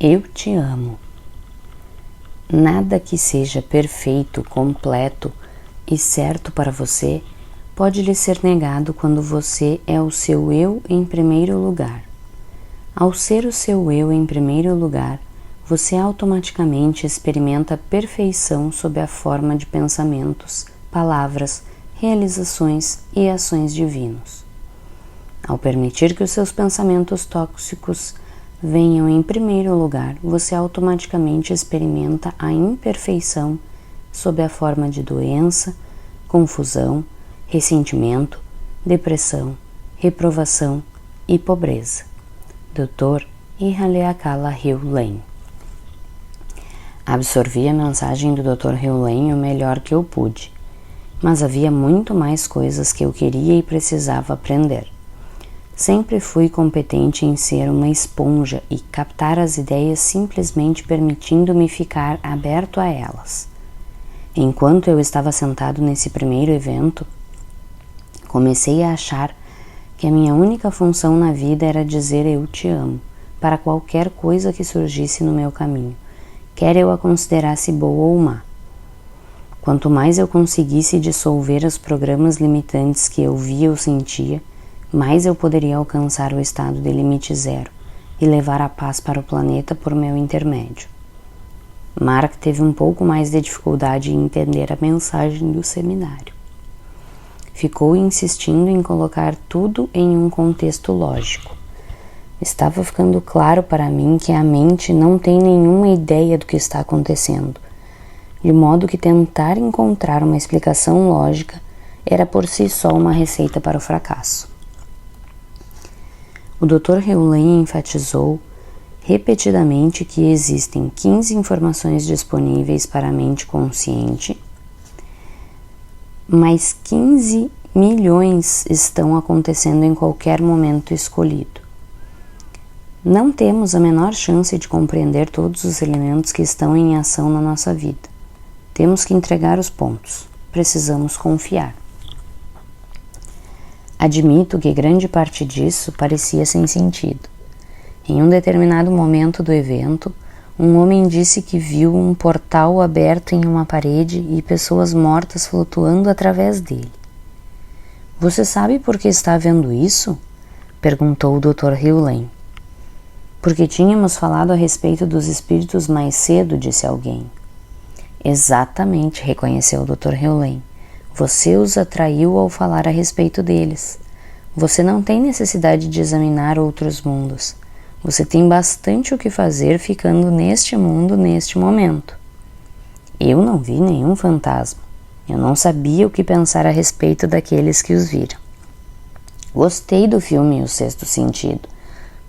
Eu te amo. Nada que seja perfeito, completo e certo para você pode lhe ser negado quando você é o seu eu em primeiro lugar. Ao ser o seu eu em primeiro lugar, você automaticamente experimenta a perfeição sob a forma de pensamentos, palavras, realizações e ações divinos. Ao permitir que os seus pensamentos tóxicos venham em primeiro lugar, você automaticamente experimenta a imperfeição sob a forma de doença, confusão, ressentimento, depressão, reprovação e pobreza. Dr. Ihaleakala Hewlett. Absorvi a mensagem do Dr. Hewlett o melhor que eu pude, mas havia muito mais coisas que eu queria e precisava aprender. Sempre fui competente em ser uma esponja e captar as ideias simplesmente permitindo-me ficar aberto a elas. Enquanto eu estava sentado nesse primeiro evento, comecei a achar que a minha única função na vida era dizer eu te amo para qualquer coisa que surgisse no meu caminho, quer eu a considerasse boa ou má. Quanto mais eu conseguisse dissolver os programas limitantes que eu via ou sentia, mais eu poderia alcançar o estado de limite zero e levar a paz para o planeta por meu intermédio. Mark teve um pouco mais de dificuldade em entender a mensagem do seminário. Ficou insistindo em colocar tudo em um contexto lógico. Estava ficando claro para mim que a mente não tem nenhuma ideia do que está acontecendo, de modo que tentar encontrar uma explicação lógica era por si só uma receita para o fracasso. O Dr. Hewlett enfatizou repetidamente que existem 15 informações disponíveis para a mente consciente, mas 15 milhões estão acontecendo em qualquer momento escolhido. Não temos a menor chance de compreender todos os elementos que estão em ação na nossa vida. Temos que entregar os pontos. Precisamos confiar. Admito que grande parte disso parecia sem sentido. Em um determinado momento do evento, um homem disse que viu um portal aberto em uma parede e pessoas mortas flutuando através dele. Você sabe por que está vendo isso? Perguntou o Dr. Hewlett. Porque tínhamos falado a respeito dos espíritos mais cedo, disse alguém. Exatamente, reconheceu o Dr. Hewlett. Você os atraiu ao falar a respeito deles. Você não tem necessidade de examinar outros mundos. Você tem bastante o que fazer ficando neste mundo neste momento. Eu não vi nenhum fantasma. Eu não sabia o que pensar a respeito daqueles que os viram. Gostei do filme O Sexto Sentido,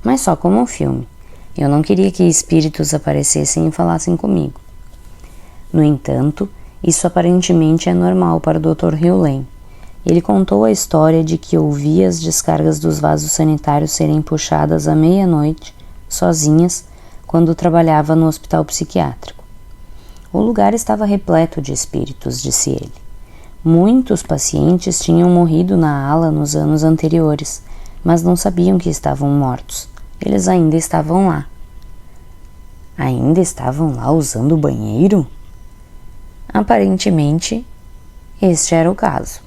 mas só como um filme. Eu não queria que espíritos aparecessem e falassem comigo. No entanto, isso aparentemente é normal para o Dr. Hewlett. Ele contou a história de que ouvia as descargas dos vasos sanitários serem puxadas à meia-noite, sozinhas, quando trabalhava no hospital psiquiátrico. O lugar estava repleto de espíritos, disse ele. Muitos pacientes tinham morrido na ala nos anos anteriores, mas não sabiam que estavam mortos. Eles ainda estavam lá. Ainda estavam lá usando o banheiro? Aparentemente, este era o caso.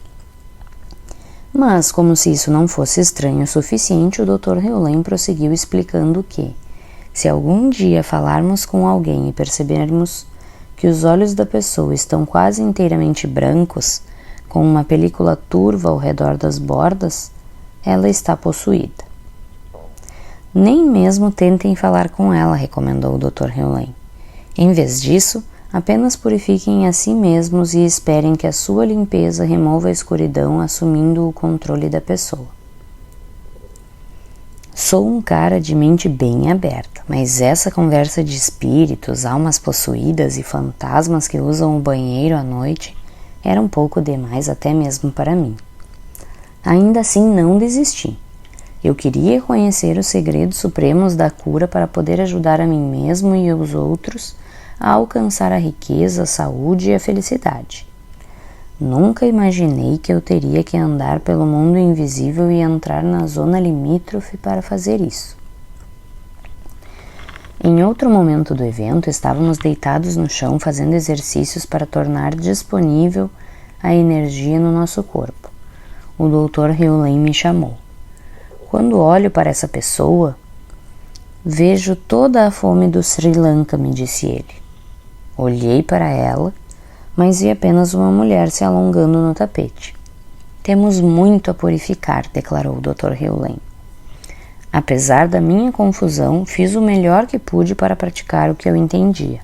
Mas, como se isso não fosse estranho o suficiente, o Dr. Hewlett prosseguiu explicando que, se algum dia falarmos com alguém e percebermos que os olhos da pessoa estão quase inteiramente brancos, com uma película turva ao redor das bordas, ela está possuída. Nem mesmo tentem falar com ela, recomendou o Dr. Hewlett. Em vez disso, apenas purifiquem a si mesmos e esperem que a sua limpeza remova a escuridão, assumindo o controle da pessoa. Sou um cara de mente bem aberta, mas essa conversa de espíritos, almas possuídas e fantasmas que usam o banheiro à noite era um pouco demais até mesmo para mim. Ainda assim não desisti. Eu queria conhecer os segredos supremos da cura para poder ajudar a mim mesmo e os outros a alcançar a riqueza, a saúde e a felicidade. Nunca imaginei que eu teria que andar pelo mundo invisível e entrar na zona limítrofe para fazer isso. Em outro momento do evento, estávamos deitados no chão fazendo exercícios para tornar disponível a energia no nosso corpo. O Dr. Hewlett me chamou. Quando olho para essa pessoa, vejo toda a fome do Sri Lanka, me disse ele. Olhei para ela, mas vi apenas uma mulher se alongando no tapete. Temos muito a purificar, declarou o Dr. Hewlett. Apesar da minha confusão, fiz o melhor que pude para praticar o que eu entendia.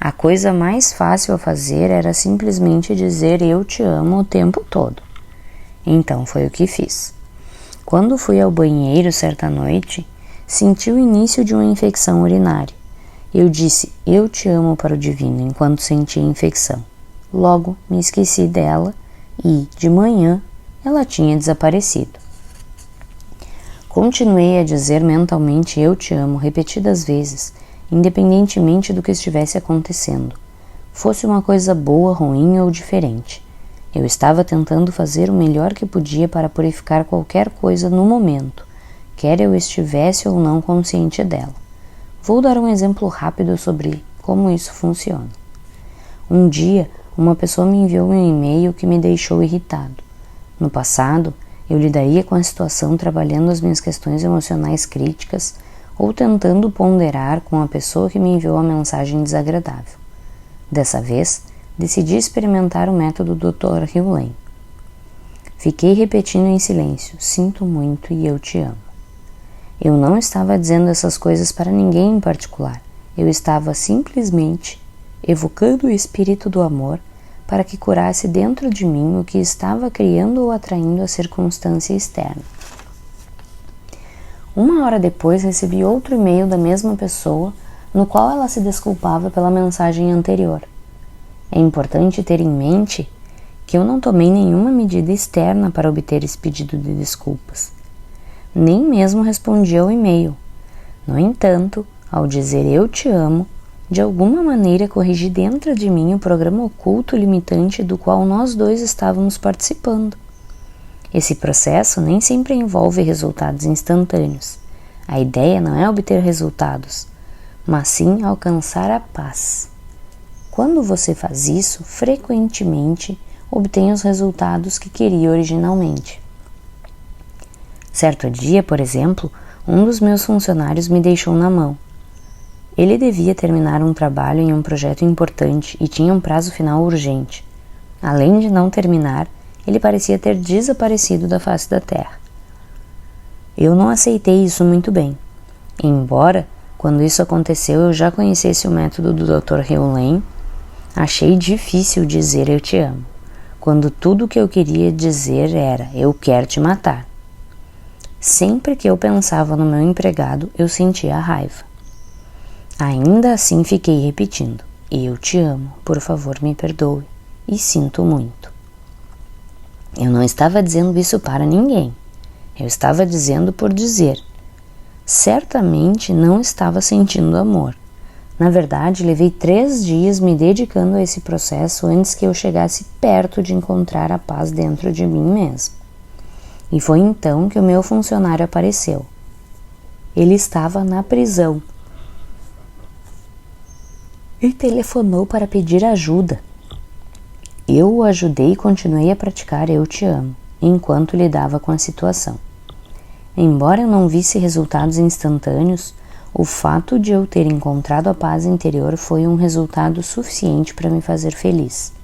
A coisa mais fácil a fazer era simplesmente dizer eu te amo o tempo todo. Então foi o que fiz. Quando fui ao banheiro certa noite, senti o início de uma infecção urinária. Eu disse eu te amo para o divino enquanto sentia a infecção. Logo me esqueci dela e, de manhã, ela tinha desaparecido. Continuei a dizer mentalmente eu te amo repetidas vezes, independentemente do que estivesse acontecendo. Fosse uma coisa boa, ruim ou diferente. Eu estava tentando fazer o melhor que podia para purificar qualquer coisa no momento, quer eu estivesse ou não consciente dela. Vou dar um exemplo rápido sobre como isso funciona. Um dia, uma pessoa me enviou um e-mail que me deixou irritado. No passado, eu lidaria com a situação trabalhando as minhas questões emocionais críticas ou tentando ponderar com a pessoa que me enviou a mensagem desagradável. Dessa vez, decidi experimentar o método do Dr. Hewlett. Fiquei repetindo em silêncio, sinto muito e eu te amo. Eu não estava dizendo essas coisas para ninguém em particular. Eu estava simplesmente evocando o espírito do amor para que curasse dentro de mim o que estava criando ou atraindo a circunstância externa. Uma hora depois recebi outro e-mail da mesma pessoa, no qual ela se desculpava pela mensagem anterior. É importante ter em mente que eu não tomei nenhuma medida externa para obter esse pedido de desculpas. Nem mesmo respondi ao e-mail. No entanto, ao dizer eu te amo, de alguma maneira corrigi dentro de mim o programa oculto limitante do qual nós dois estávamos participando. Esse processo nem sempre envolve resultados instantâneos. A ideia não é obter resultados, mas sim alcançar a paz. Quando você faz isso, frequentemente obtém os resultados que queria originalmente. Certo dia, por exemplo, um dos meus funcionários me deixou na mão. Ele devia terminar um trabalho em um projeto importante e tinha um prazo final urgente. Além de não terminar, ele parecia ter desaparecido da face da terra. Eu não aceitei isso muito bem. Embora, quando isso aconteceu, eu já conhecesse o método do Dr. Hewlett, achei difícil dizer eu te amo, quando tudo o que eu queria dizer era eu quero te matar. Sempre que eu pensava no meu empregado, eu sentia raiva. Ainda assim fiquei repetindo, eu te amo, por favor me perdoe, e sinto muito. Eu não estava dizendo isso para ninguém, eu estava dizendo por dizer. Certamente não estava sentindo amor. Na verdade, levei 3 dias me dedicando a esse processo antes que eu chegasse perto de encontrar a paz dentro de mim mesmo. E foi então que o meu funcionário apareceu. Ele estava na prisão. E telefonou para pedir ajuda. Eu o ajudei e continuei a praticar eu te amo, enquanto lidava com a situação. Embora eu não visse resultados instantâneos, o fato de eu ter encontrado a paz interior foi um resultado suficiente para me fazer feliz.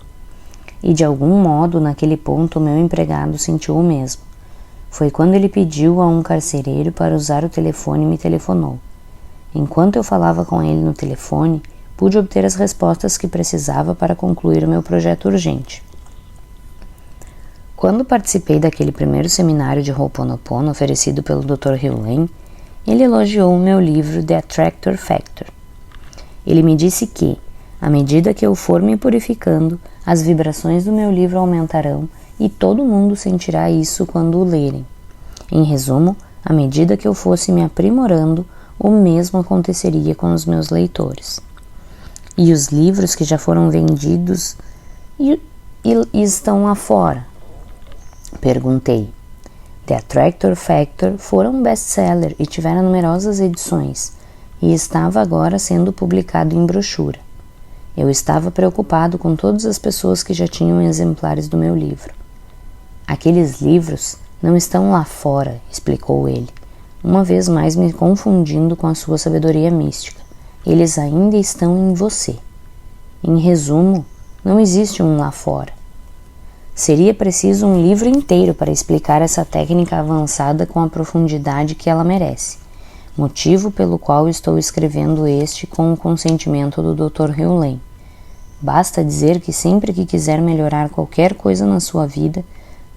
E de algum modo, naquele ponto, o meu empregado sentiu o mesmo. Foi quando ele pediu a um carcereiro para usar o telefone e me telefonou. Enquanto eu falava com ele no telefone, pude obter as respostas que precisava para concluir o meu projeto urgente. Quando participei daquele primeiro seminário de Ho'oponopono oferecido pelo Dr. Hewlett, ele elogiou o meu livro The Attractor Factor. Ele me disse que, à medida que eu for me purificando, as vibrações do meu livro aumentarão e todo mundo sentirá isso quando o lerem. Em resumo, à medida que eu fosse me aprimorando, o mesmo aconteceria com os meus leitores. E os livros que já foram vendidos e estão lá fora? Perguntei. The Attractor Factor foram um best-seller e tiveram numerosas edições. e estava agora sendo publicado em brochura. Eu estava preocupado com todas as pessoas que já tinham exemplares do meu livro. Aqueles livros não estão lá fora, explicou ele, uma vez mais me confundindo com a sua sabedoria mística. Eles ainda estão em você. Em resumo, não existe um lá fora. Seria preciso um livro inteiro para explicar essa técnica avançada com a profundidade que ela merece, motivo pelo qual estou escrevendo este com o consentimento do Dr. Hewlett. Basta dizer que sempre que quiser melhorar qualquer coisa na sua vida,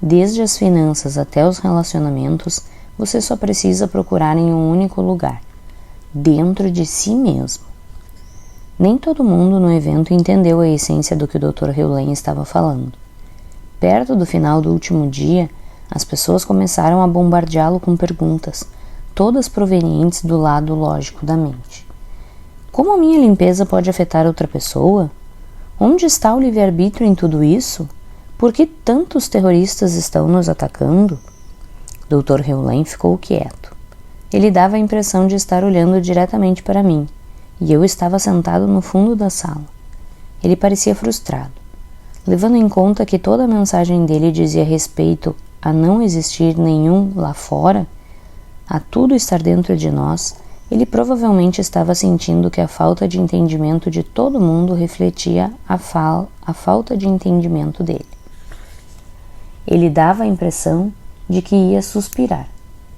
desde as finanças até os relacionamentos, você só precisa procurar em um único lugar, dentro de si mesmo. Nem todo mundo no evento entendeu a essência do que o Dr. Hewlett estava falando. Perto do final do último dia, as pessoas começaram a bombardeá-lo com perguntas, todas provenientes do lado lógico da mente. Como a minha limpeza pode afetar outra pessoa? Onde está o livre-arbítrio em tudo isso? Por que tantos terroristas estão nos atacando? Dr. Hewlett ficou quieto. Ele dava a impressão de estar olhando diretamente para mim, e eu estava sentado no fundo da sala. Ele parecia frustrado. Levando em conta que toda a mensagem dele dizia respeito a não existir nenhum lá fora, a tudo estar dentro de nós, ele provavelmente estava sentindo que a falta de entendimento de todo mundo refletia a falta de entendimento dele. Ele dava a impressão de que ia suspirar.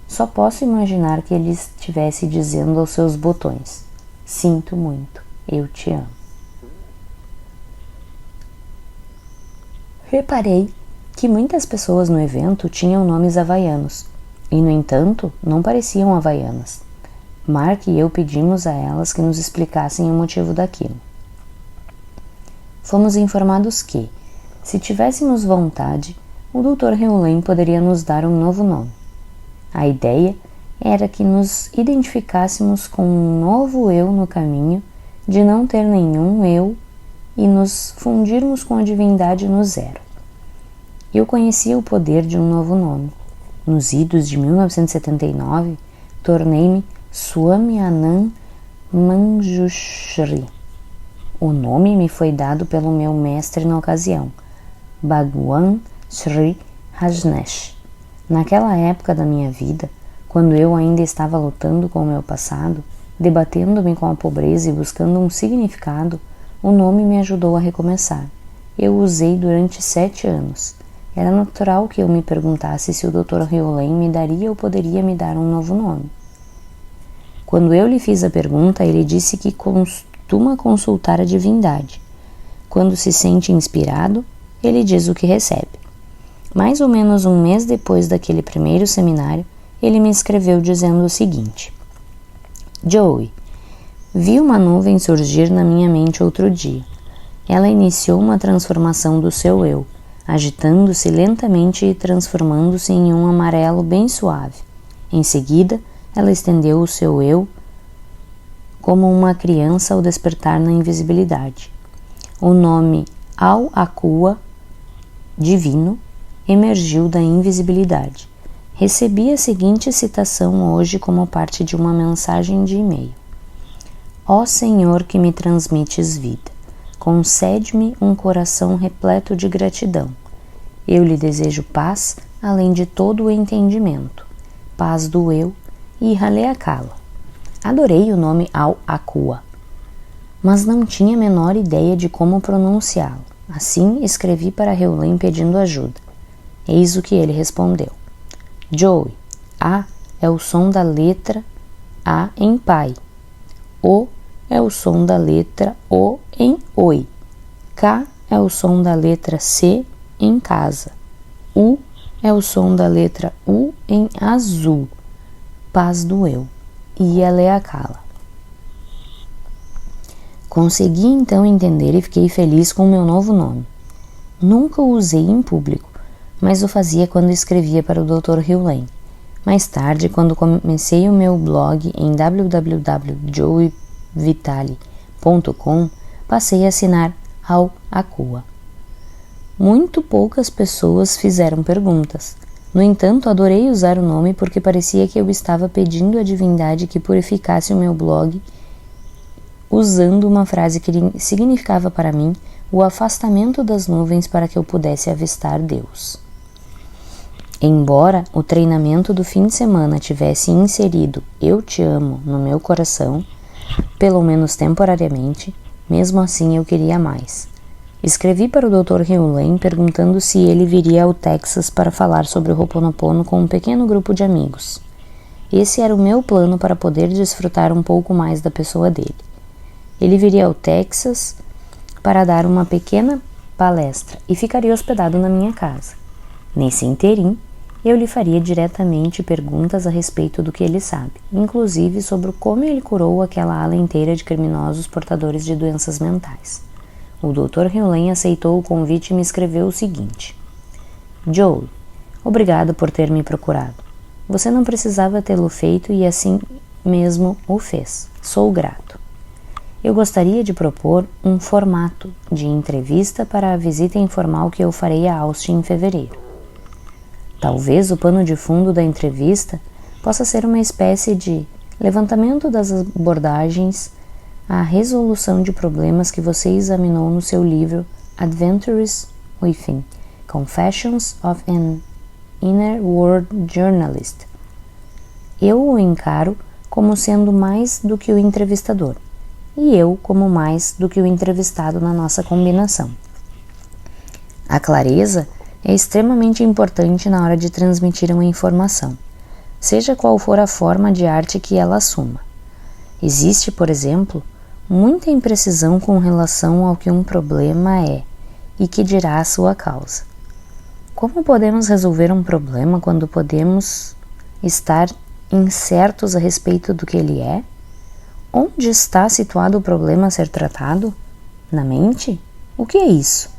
Só posso imaginar que ele estivesse dizendo aos seus botões: sinto muito, eu te amo. Reparei que muitas pessoas no evento tinham nomes havaianos, e no entanto não pareciam havaianas. Mark e eu pedimos a elas que nos explicassem o motivo daquilo. Fomos informados que, se tivéssemos vontade, o Dr. Hewlett poderia nos dar um novo nome. A ideia era que nos identificássemos com um novo eu no caminho de não ter nenhum eu e nos fundirmos com a divindade no zero. Eu conhecia o poder de um novo nome. Nos idos de 1979, tornei-me Swami Anand Manjushri. O nome me foi dado pelo meu mestre na ocasião, Bhagwan Sri Rajneesh. Naquela época da minha vida, quando eu ainda estava lutando com o meu passado, debatendo-me com a pobreza e buscando um significado, o nome me ajudou a recomeçar. Eu o usei durante 7 anos. Era natural que eu me perguntasse se o Dr. Hewlett me daria ou poderia me dar um novo nome. Quando eu lhe fiz a pergunta, ele disse que costuma consultar a divindade. Quando se sente inspirado, ele diz o que recebe. Mais ou menos um mês depois daquele primeiro seminário, ele me escreveu dizendo o seguinte: Joey, vi uma nuvem surgir na minha mente outro dia. Ela iniciou uma transformação do seu eu, agitando-se lentamente e transformando-se em um amarelo bem suave. Em seguida, ela estendeu o seu eu como uma criança ao despertar na invisibilidade. O nome Al-Akua, divino, emergiu da invisibilidade. Recebi a seguinte citação hoje como parte de uma mensagem de e-mail. Ó Senhor que me transmites vida, concede-me um coração repleto de gratidão. Eu lhe desejo paz, além de todo o entendimento, paz do eu e Haleakala. Adorei o nome Al-Akua, mas não tinha a menor ideia de como pronunciá-lo. Assim, escrevi para Hewlett pedindo ajuda. Eis o que ele respondeu. Joey, A é o som da letra A em pai. O é o som da letra O em oi. K é o som da letra C em casa. U é o som da letra U em azul. Paz do eu. E Haleakala. Consegui então entender e fiquei feliz com o meu novo nome. Nunca o usei em público, mas o fazia quando escrevia para o Dr. Hewlett. Mais tarde, quando comecei o meu blog em www.joeyvitali.com, passei a assinar Al-Akua. Muito poucas pessoas fizeram perguntas, No entanto, adorei usar o nome porque parecia que eu estava pedindo à divindade que purificasse o meu blog usando uma frase que significava para mim o afastamento das nuvens para que eu pudesse avistar Deus. Embora o treinamento do fim de semana tivesse inserido "Eu te amo" no meu coração, pelo menos temporariamente, mesmo assim eu queria mais. Escrevi para o Dr. Hewlett perguntando se ele viria ao Texas para falar sobre o Ho'oponopono com um pequeno grupo de amigos. Esse era o meu plano para poder desfrutar um pouco mais da pessoa dele. Ele viria ao Texas para dar uma pequena palestra e ficaria hospedado na minha casa. Nesse interim, eu lhe faria diretamente perguntas a respeito do que ele sabe, inclusive sobre como ele curou aquela ala inteira de criminosos portadores de doenças mentais. O Dr. Hewlett aceitou o convite e me escreveu o seguinte: Joel, obrigado por ter me procurado. Você não precisava tê-lo feito e assim mesmo o fez. Sou grato. Eu gostaria de propor um formato de entrevista para a visita informal que eu farei a Austin em fevereiro. Talvez o pano de fundo da entrevista possa ser uma espécie de levantamento das abordagens à resolução de problemas que você examinou no seu livro Adventures Within: Confessions of an Inner World Journalist. Eu o encaro como sendo mais do que o entrevistador, e eu como mais do que o entrevistado na nossa combinação. A clareza é extremamente importante na hora de transmitir uma informação, seja qual for a forma de arte que ela assuma. Existe, por exemplo, muita imprecisão com relação ao que um problema é e que dirá a sua causa. Como podemos resolver um problema quando podemos estar incertos a respeito do que ele é? Onde está situado o problema a ser tratado? Na mente? O que é isso?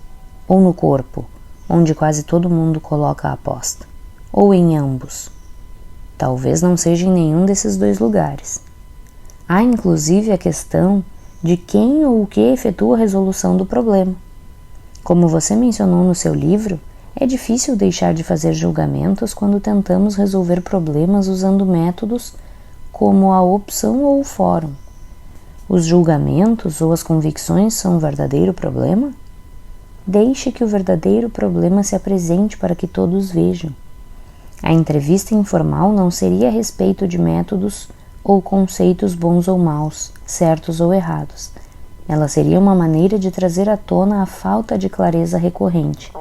Ou no corpo, onde quase todo mundo coloca a aposta? Ou em ambos? Talvez não seja em nenhum desses dois lugares. Há inclusive a questão de quem ou o que efetua a resolução do problema. Como você mencionou no seu livro, é difícil deixar de fazer julgamentos quando tentamos resolver problemas usando métodos como a opção ou o fórum. Os julgamentos ou as convicções são um verdadeiro problema? Deixe que o verdadeiro problema se apresente para que todos vejam. A entrevista informal não seria a respeito de métodos ou conceitos bons ou maus, certos ou errados. Ela seria uma maneira de trazer à tona a falta de clareza recorrente.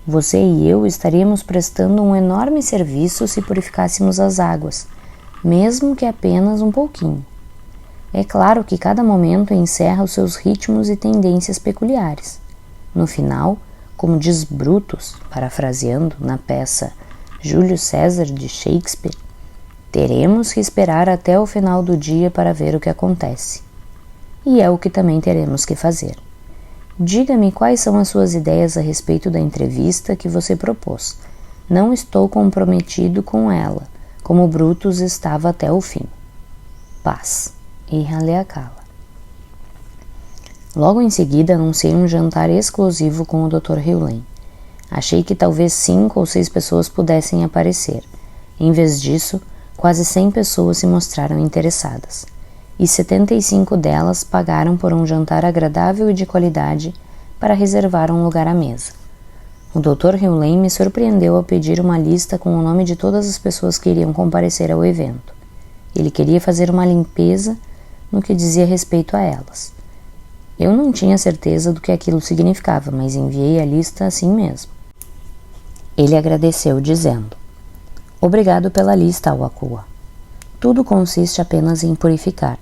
Você e eu estaríamos prestando um enorme serviço se purificássemos as águas, mesmo que apenas um pouquinho. É claro que cada momento encerra os seus ritmos e tendências peculiares. No final, como diz Brutus, parafraseando na peça Júlio César de Shakespeare, teremos que esperar até o final do dia para ver o que acontece. E é o que também teremos que fazer. Diga-me quais são as suas ideias a respeito da entrevista que você propôs. Não estou comprometido com ela, como Brutus estava até o fim. Paz. E Haleakala. Logo em seguida anunciei um jantar exclusivo com o Dr. Hewlett. Achei que talvez 5 ou 6 pessoas pudessem aparecer. Em vez disso, quase 100 pessoas se mostraram interessadas, e 75 delas pagaram por um jantar agradável e de qualidade para reservar um lugar à mesa. O Dr. Hewlett me surpreendeu ao pedir uma lista com o nome de todas as pessoas que iriam comparecer ao evento. Ele queria fazer uma limpeza no que dizia respeito a elas. Eu não tinha certeza do que aquilo significava, mas enviei a lista assim mesmo. Ele agradeceu, dizendo: Obrigado pela lista, Awakua. Tudo consiste apenas em purificar,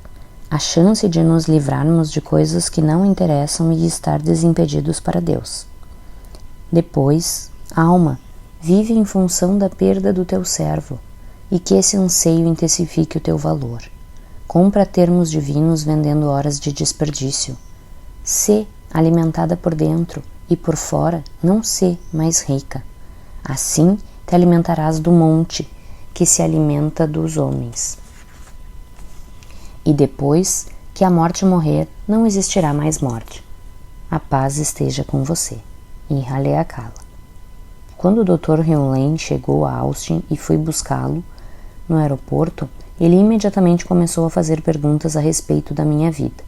a chance de nos livrarmos de coisas que não interessam e estar desimpedidos para Deus. Depois, alma, vive em função da perda do teu servo, e que esse anseio intensifique o teu valor. Compra termos divinos vendendo horas de desperdício. Sê alimentada por dentro e por fora, não sê mais rica. Assim te alimentarás do monte que se alimenta dos homens. E depois que a morte morrer, não existirá mais morte. A paz esteja com você. Em Haleakala. Quando o Dr. Hewlett chegou a Austin e fui buscá-lo no aeroporto, ele imediatamente começou a fazer perguntas a respeito da minha vida.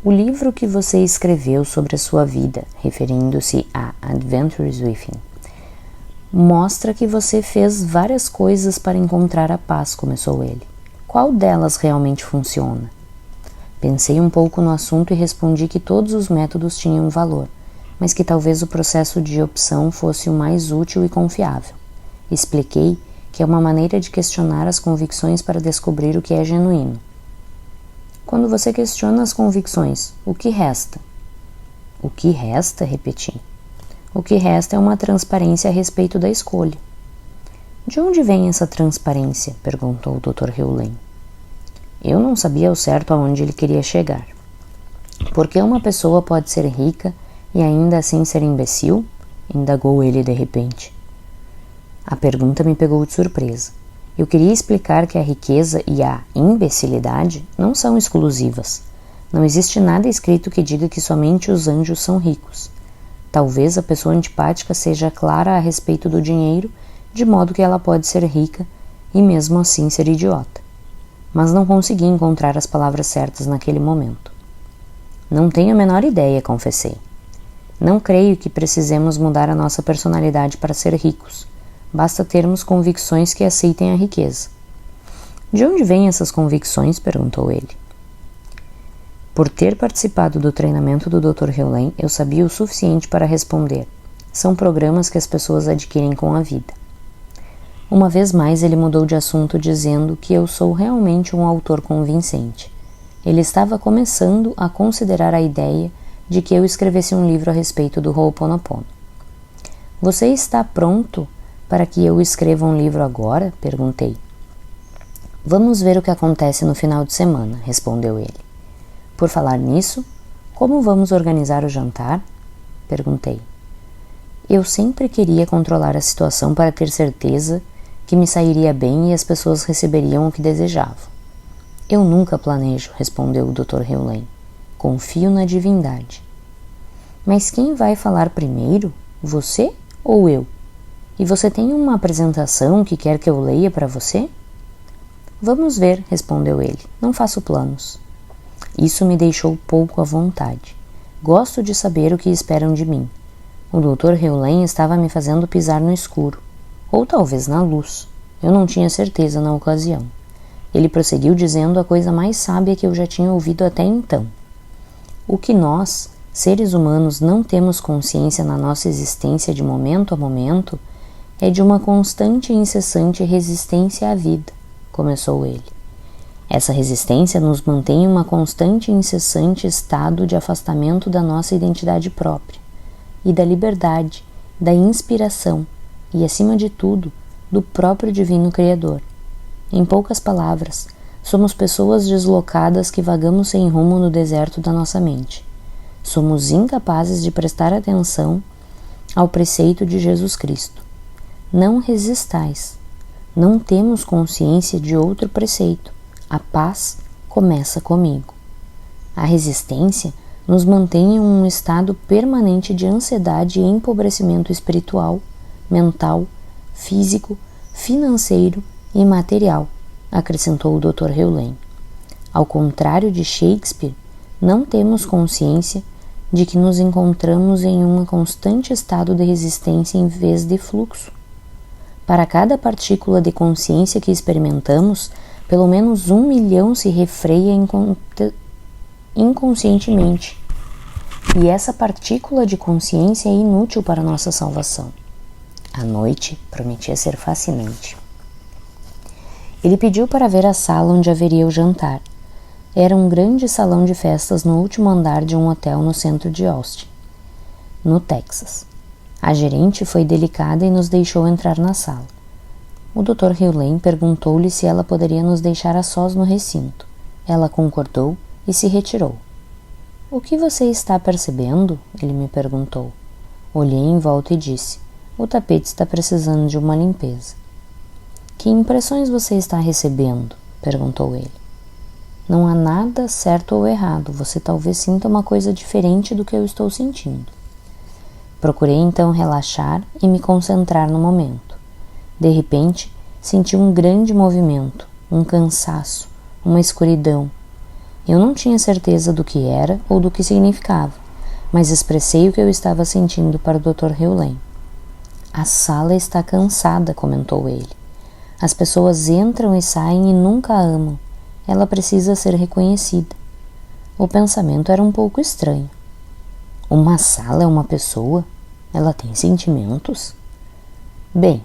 O livro que você escreveu sobre a sua vida, referindo-se a Adventures Within, mostra que você fez várias coisas para encontrar a paz, começou ele. Qual delas realmente funciona? Pensei um pouco no assunto e respondi que todos os métodos tinham valor, mas que talvez o processo de opção fosse o mais útil e confiável. Expliquei que é uma maneira de questionar as convicções para descobrir o que é genuíno. Quando você questiona as convicções, o que resta? O que resta? Repeti. O que resta é uma transparência a respeito da escolha. De onde vem essa transparência? Perguntou o Dr. Hewlett. Eu não sabia ao certo aonde ele queria chegar. Por que uma pessoa pode ser rica e ainda assim ser imbecil? Indagou ele de repente. A pergunta me pegou de surpresa. Eu queria explicar que a riqueza e a imbecilidade não são exclusivas. Não existe nada escrito que diga que somente os anjos são ricos. Talvez a pessoa antipática seja clara a respeito do dinheiro, de modo que ela pode ser rica e mesmo assim ser idiota. Mas não consegui encontrar as palavras certas naquele momento. Não tenho a menor ideia, confessei. Não creio que precisemos mudar a nossa personalidade para ser ricos. Basta termos convicções que aceitem a riqueza. De onde vêm essas convicções? Perguntou ele. Por ter participado do treinamento do Dr. Hewlett, eu sabia o suficiente para responder. São programas que as pessoas adquirem com a vida. Uma vez mais ele mudou de assunto dizendo que eu sou realmente um autor convincente. Ele estava começando a considerar a ideia de que eu escrevesse um livro a respeito do Ho'oponopono. Você está pronto para que eu escreva um livro agora? Perguntei. Vamos ver o que acontece no final de semana, respondeu ele. Por falar nisso, como vamos organizar o jantar? Perguntei. Eu sempre queria controlar a situação para ter certeza que me sairia bem e as pessoas receberiam o que desejavam. Eu nunca planejo, respondeu o Dr. Hewlett. Confio na divindade. Mas quem vai falar primeiro? Você ou eu? E você tem uma apresentação que quer que eu leia para você? Vamos ver, respondeu ele. Não faço planos. Isso me deixou pouco à vontade. Gosto de saber o que esperam de mim. O Dr. Hewlett estava me fazendo pisar no escuro, ou talvez na luz. Eu não tinha certeza na ocasião. Ele prosseguiu dizendo a coisa mais sábia que eu já tinha ouvido até então. O que nós, seres humanos, não temos consciência na nossa existência de momento a momento é de uma constante e incessante resistência à vida, começou ele. Essa resistência nos mantém em uma constante e incessante estado de afastamento da nossa identidade própria e da liberdade, da inspiração e, acima de tudo, do próprio Divino Criador. Em poucas palavras, somos pessoas deslocadas que vagamos sem rumo no deserto da nossa mente. Somos incapazes de prestar atenção ao preceito de Jesus Cristo. Não resistais. Não temos consciência de outro preceito. A paz começa comigo. A resistência nos mantém em um estado permanente de ansiedade e empobrecimento espiritual, mental, físico, financeiro e material, acrescentou o Dr. Hewlett. Ao contrário de Shakespeare, não temos consciência de que nos encontramos em um constante estado de resistência em vez de fluxo. Para cada partícula de consciência que experimentamos, pelo menos 1 milhão se refreia inconscientemente. E essa partícula de consciência é inútil para nossa salvação. A noite prometia ser fascinante. Ele pediu para ver a sala onde haveria o jantar. Era um grande salão de festas no último andar de um hotel no centro de Austin, no Texas. A gerente foi delicada e nos deixou entrar na sala. O Dr. Hewlett perguntou-lhe se ela poderia nos deixar a sós no recinto. Ela concordou e se retirou. O que você está percebendo? Ele me perguntou. Olhei em volta e disse, o tapete está precisando de uma limpeza. Que impressões você está recebendo? Perguntou ele. Não há nada certo ou errado, você talvez sinta uma coisa diferente do que eu estou sentindo. Procurei então relaxar e me concentrar no momento. De repente, senti um grande movimento, um cansaço, uma escuridão. Eu não tinha certeza do que era ou do que significava, mas expressei o que eu estava sentindo para o Dr. Hewlett. A sala está cansada, comentou ele. As pessoas entram e saem e nunca a amam. Ela precisa ser reconhecida. O pensamento era um pouco estranho. Uma sala é uma pessoa? Ela tem sentimentos? Bem,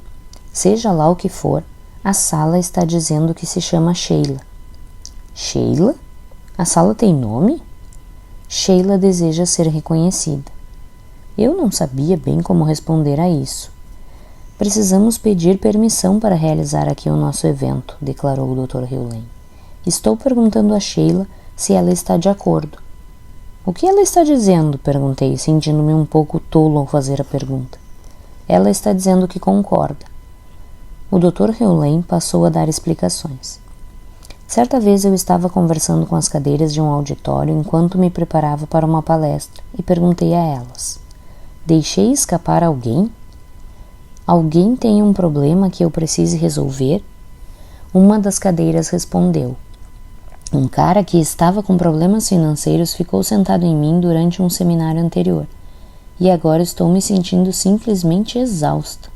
seja lá o que for, a sala está dizendo que se chama Sheila. Sheila? A sala tem nome? Sheila deseja ser reconhecida. Eu não sabia bem como responder a isso. Precisamos pedir permissão para realizar aqui o nosso evento, declarou o Dr. Hewlett. Estou perguntando a Sheila se ela está de acordo. O que ela está dizendo? Perguntei, sentindo-me um pouco tolo ao fazer a pergunta. Ela está dizendo que concorda. O Dr. Hewlett passou a dar explicações. Certa vez eu estava conversando com as cadeiras de um auditório enquanto me preparava para uma palestra e perguntei a elas: deixei escapar alguém? Alguém tem um problema que eu precise resolver? Uma das cadeiras respondeu: um cara que estava com problemas financeiros ficou sentado em mim durante um seminário anterior e agora estou me sentindo simplesmente exausta.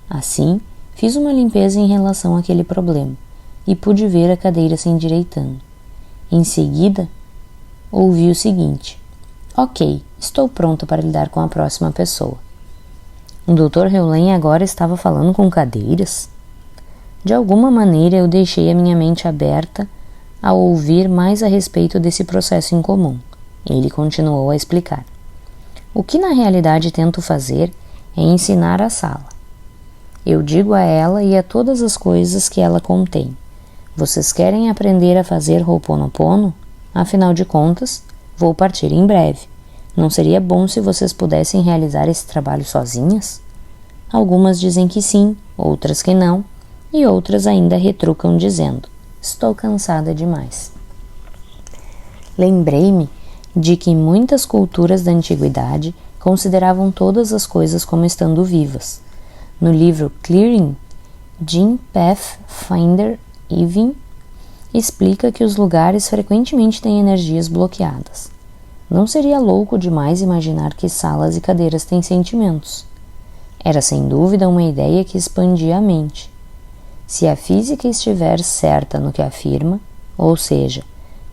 Assim, fiz uma limpeza em relação àquele problema e pude ver a cadeira se endireitando. Em seguida, ouvi o seguinte: ok, estou pronta para lidar com a próxima pessoa. O Dr. Hewlett agora estava falando com cadeiras? De alguma maneira eu deixei a minha mente aberta ao ouvir mais a respeito desse processo incomum. Ele continuou a explicar. O que na realidade tento fazer é ensinar a sala. Eu digo a ela e a todas as coisas que ela contém: vocês querem aprender a fazer Ho'oponopono? Afinal de contas, vou partir em breve. Não seria bom se vocês pudessem realizar esse trabalho sozinhas? Algumas dizem que sim, outras que não, e outras ainda retrucam dizendo: estou cansada demais. Lembrei-me de que muitas culturas da antiguidade consideravam todas as coisas como estando vivas. No livro Clearing, Jim Pathfinder Evin explica que os lugares frequentemente têm energias bloqueadas. Não seria louco demais imaginar que salas e cadeiras têm sentimentos. Era sem dúvida uma ideia que expandia a mente. Se a física estiver certa no que afirma, ou seja,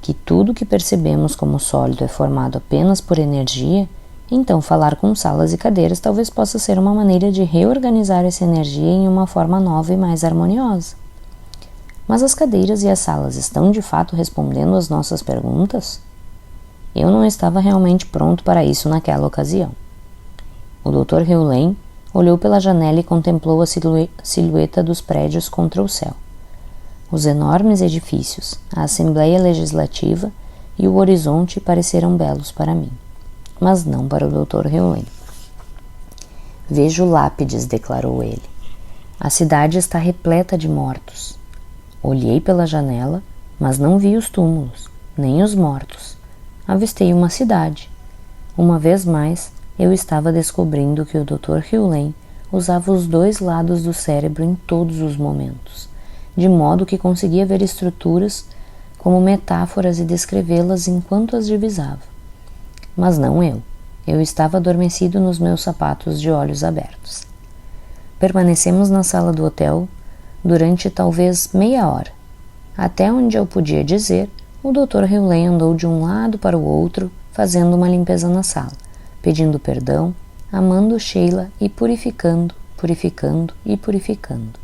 que tudo que percebemos como sólido é formado apenas por energia, então falar com salas e cadeiras talvez possa ser uma maneira de reorganizar essa energia em uma forma nova e mais harmoniosa. Mas as cadeiras e as salas estão de fato respondendo às nossas perguntas? Eu não estava realmente pronto para isso naquela ocasião. O Dr. Hewlett olhou pela janela e contemplou a silhueta dos prédios contra o céu. Os enormes edifícios, a Assembleia Legislativa e o horizonte pareceram belos para mim, mas não para o Dr. Hewlett. Vejo lápides, declarou ele. A cidade está repleta de mortos. Olhei pela janela, mas não vi os túmulos, nem os mortos. Avistei uma cidade. Uma vez mais, eu estava descobrindo que o Dr. Hewlett usava os dois lados do cérebro em todos os momentos, de modo que conseguia ver estruturas como metáforas e descrevê-las enquanto as divisava. Mas não eu. Eu estava adormecido nos meus sapatos de olhos abertos. Permanecemos na sala do hotel durante talvez meia hora. Até onde eu podia dizer, o Dr. Hewlett andou de um lado para o outro, fazendo uma limpeza na sala, pedindo perdão, amando Sheila e purificando, purificando e purificando.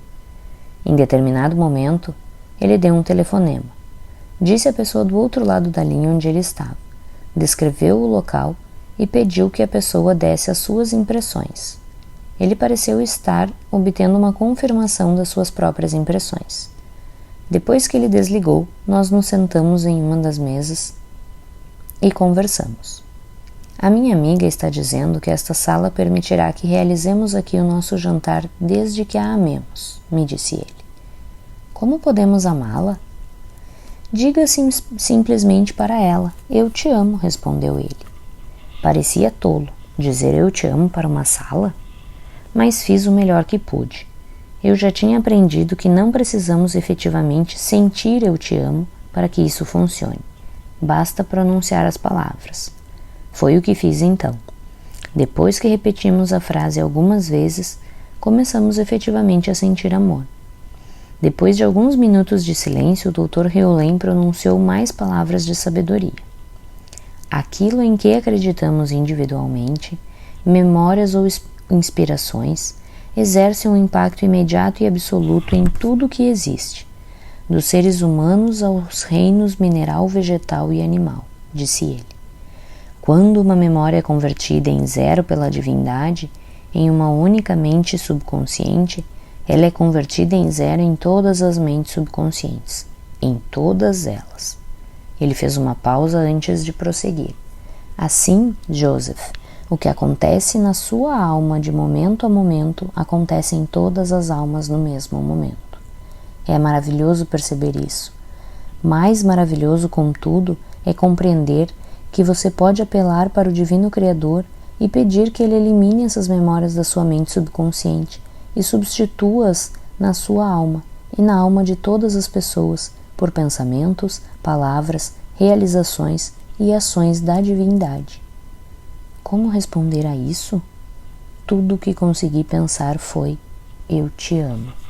Em determinado momento, ele deu um telefonema. Disse à pessoa do outro lado da linha onde ele estava, descreveu o local e pediu que a pessoa desse as suas impressões. Ele pareceu estar obtendo uma confirmação das suas próprias impressões. Depois que ele desligou, nós nos sentamos em uma das mesas e conversamos. A minha amiga está dizendo que esta sala permitirá que realizemos aqui o nosso jantar desde que a amemos, me disse ele. Como podemos amá-la? Diga simplesmente para ela, eu te amo, respondeu ele. Parecia tolo, Dizer eu te amo para uma sala? Mas fiz o melhor que pude. Eu já tinha aprendido que não precisamos efetivamente sentir eu te amo para que isso funcione. Basta pronunciar as palavras. Foi o que fiz então. Depois que repetimos a frase algumas vezes, começamos efetivamente a sentir amor. Depois de alguns minutos de silêncio, o Dr. Heulen pronunciou mais palavras de sabedoria. Aquilo em que acreditamos individualmente, memórias ou inspirações, exercem um impacto imediato e absoluto em tudo o que existe, dos seres humanos aos reinos mineral, vegetal e animal, disse ele. Quando uma memória é convertida em zero pela divindade, em uma única mente subconsciente, ela é convertida em zero em todas as mentes subconscientes, em todas elas. Ele fez uma pausa antes de prosseguir. Assim, Joseph, o que acontece na sua alma de momento a momento, acontece em todas as almas no mesmo momento. É maravilhoso perceber isso. Mais maravilhoso, contudo, é compreender que você pode apelar para o Divino Criador e pedir que ele elimine essas memórias da sua mente subconsciente e substitua-as na sua alma e na alma de todas as pessoas por pensamentos, palavras, realizações e ações da divindade. Como responder a isso? Tudo o que consegui pensar foi: eu te amo.